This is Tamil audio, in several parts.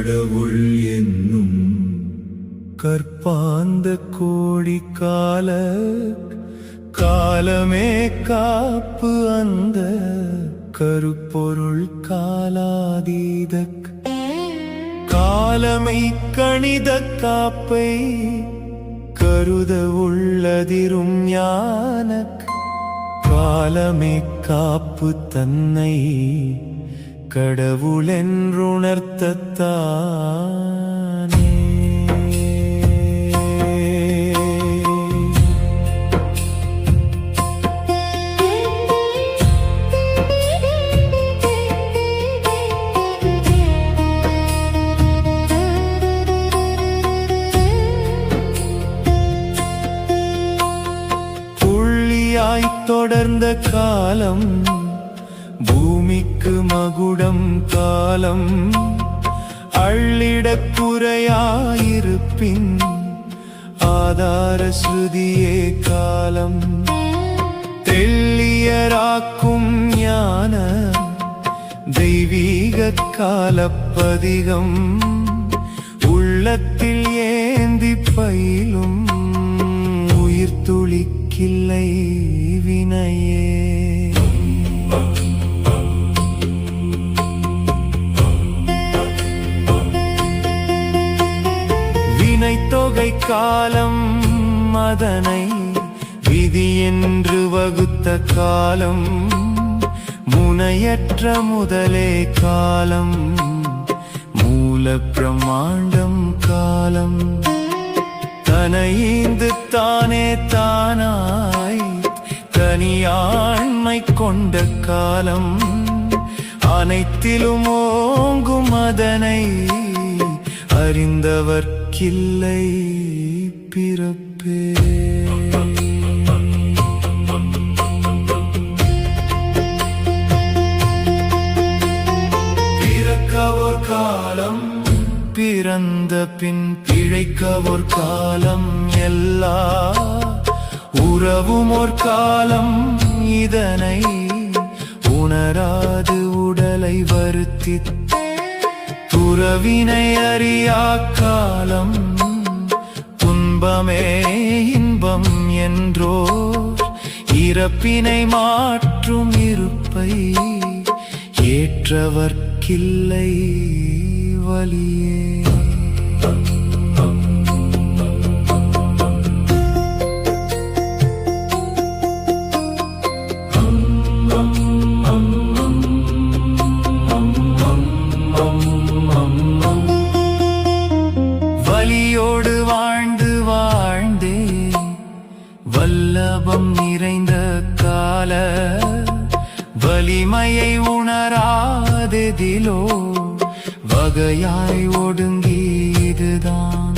கடவுள் என்னும் கற்பாந்த கோடி காலமே காப்பு அந்த கருப்பொருள் காலாதீத காலமை கணித காப்பை கருத உள்ளதிரும் ஞான காலமே காப்பு தன்னை கடவுளென்றுணர்த்தத்தானே. புள்ளியாய் தொடர்ந்த காலம் பூமிக்கு மகுடம் காலம் அள்ளிடக் குறையாயிருப்பின் ஆதார ஸ்ருதியே காலம் தெள்ளியராக்கும் ஞான தெய்வீக காலப்பதிகம் உள்ளத்தில் ஏந்தி பயிலும் உயிர் துளிக்கில்லை வினையே. தொகை காலம் அதனை விதி என்று வகுத்த காலம் முனையற்ற முதலே காலம் மூல பிரமாண்டம் காலம் தனையீந்து தானே தானாய் தனியாண்மை கொண்ட காலம் அனைத்திலும் ஓங்கும் அதனை அறிந்தவர்க்கில்லை பிறப்பே. பிறக்க ஒரு காலம் பிறந்த பின் பிழைக்க ஒரு காலம் எல்லா உறவும் ஒரு காலம் இதனை உணராது உடலை வருத்தி துறவினை அறியா காலம் துன்பமே இன்பம் என்றோ இறப்பினை மாற்றும் இருப்பை ஏற்றவர்க்கில்லை வலியே. வலியோடு வாழ்ந்து வாழ்ந்தே வல்லபம் நிறைந்த கால வலிமையை உணராதெதிலோ வகையாய் ஒடுங்கி இதுதான்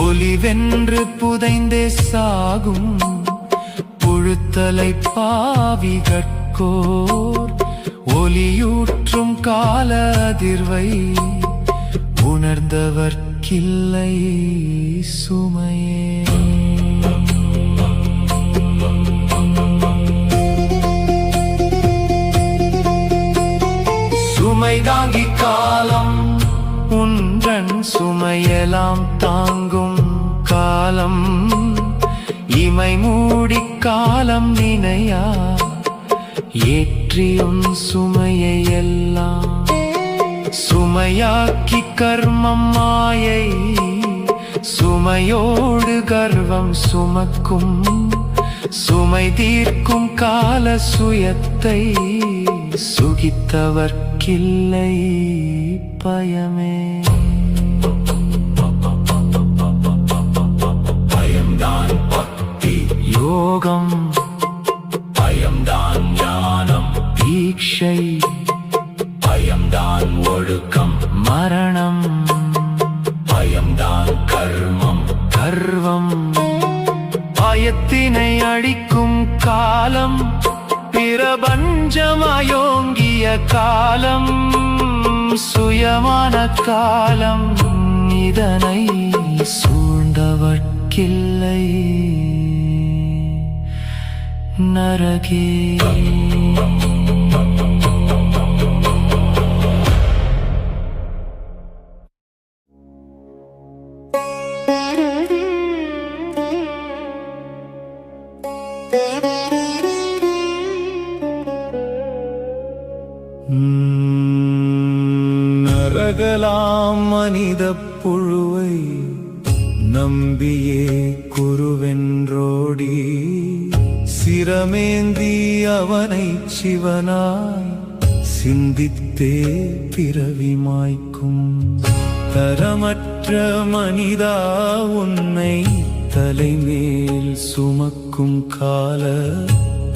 ஒலிவென்று புதைந்தே சாகும் புழுத்தலை பாவிகட்கோர் ஒலியூற்றும் கால அதிர்வை உணர்ந்தவர்க்கில்லை சுமையே. சுமை தாங்கி காலம் உன்றன் சுமையெல்லாம் தாங்கும் காலம் இமை மூடி காலம் நினையா ஏற்றியும் சுமையை எல்லாம் சுமையாக்கி கர்மம் மாயை சுமையோடு கர்வம் சுமக்கும் சுமை தீர்க்கும் கால சுயத்தை சுகித்தவர்க்கில்லை பயமே. பயம்தான் பக்தி யோகம் பயம்தான் ஞானம் தீட்சை பயம்தான் ஒழுக்கம் மரணம் பயம்தான் கர்மம் கர்வம் பயத்தினை அழிக்கும் காலம் பிரபஞ்சமாயோங்கிய காலம் சுயமான காலம் இதனை சூழ்ந்தவர்க்கில்லை நரகே. நரகலாம் மனித புழுவை நம்பியே குருவென்றோடி சிரமேந்தி அவனை சிவனாய் சிந்தித்தே பிறவி மாய்க்கும். தரமற்ற மனிதா உன்னை தலைமேல் சுமக்கும் கால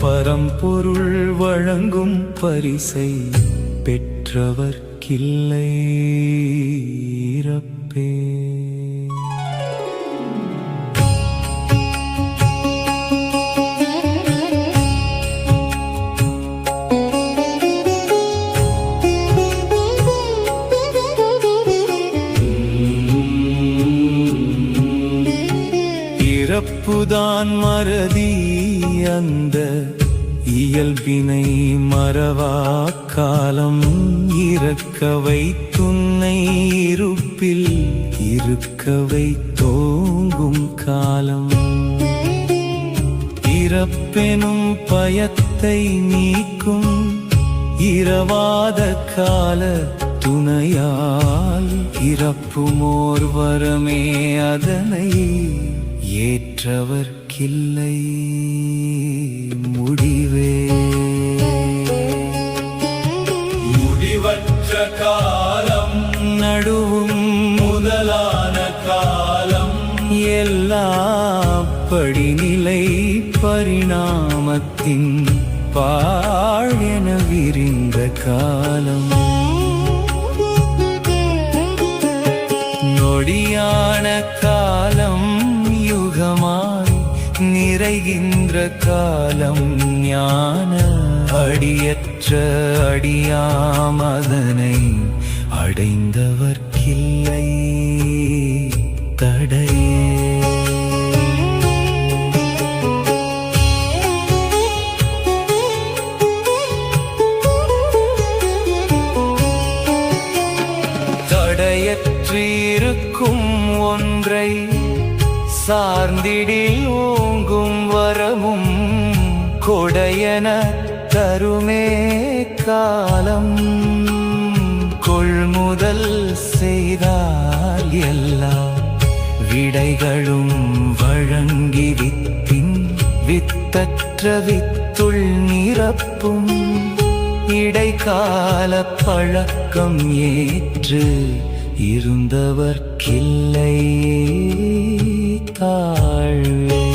பரம்பொருள் வழங்கும் பரிசை பெற்றவர்க்கில்லை இறப்பே. இறப்புதான் மறதி அந்த இயல்பினை மறவா காலம் இறக்க வைத்துன்னை இருப்பில் இருக்கவை தோங்கும் காலம். இறப்பெனும் பயத்தை நீக்கும் இரவாத கால துணையால் இறப்புமோர் வரமே அதனை ஏற்றவர்க்கில்லை முடிவே. முடிவற்ற காலம் நடுவும் முதலான காலம் எல்லா படிநிலை பரிணாமத்தின் பாழென விரிந்த காலம். நொடியான காலம் யுகமாய் நிறைகின்ற காலம் ஞான அடியற்ற அடியாமதனை அடைந்தவர்க்கில்லை தடையே. தடையற்றிருக்கும் ஒன்றை சார்ந்திடில் ஓங்கும் வரமும் கொடையன தருமே காலம். கொள்முதல் செய்தால் எல்லா விடைகளும் வழங்கி வித்தின் வித்தற்ற வித்துள் நிரப்பும். இடைக்கால பழக்கம் ஏற்று இருந்தவர்க்கில்லை தாழ்வே.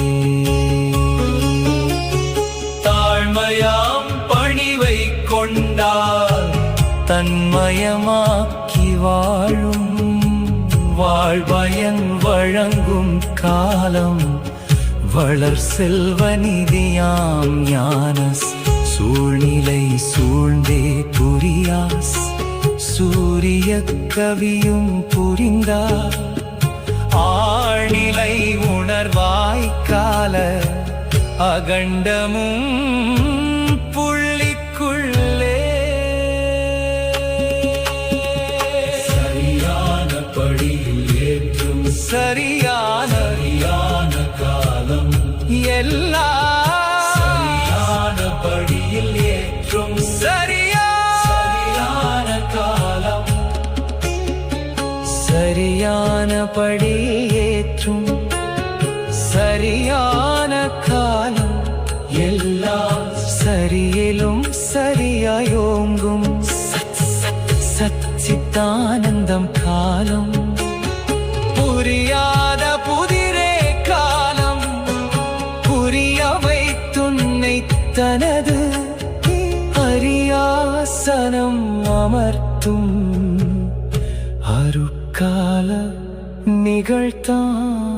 தாழ்மையாம் பணிவை கொண்டால் தன்மயமாக்கி வாழும் வாழ்பயன் வழங்கும் காலம். வளர் செல்வ நிதியாம் ஞானஸ் சூழ்நிலை சூழ்ந்தே புரியாஸ். சூரிய கவியும் புரிந்தார் ஆழ்நிலை உணர்வாய்க்கால அகண்டமும் புள்ளிக்குள்ளே. சரியான படியில் ஏற்றும் சரியான காலம் எல்லா சரியான படியில் ஏற்றும் சரியான காலம். சரியான படியில் ஏற்றும் சரியான காலம் எல்லாம் சரியிலும் சரியாயோங்கும் சச்சித்தானந்தம் காலம். புரியாத புதிரே காலம் புரிய வைத்துன்னை தனது அரியாசனம் அமர்த்தும் அருட்கால நிகழ்த்தான்.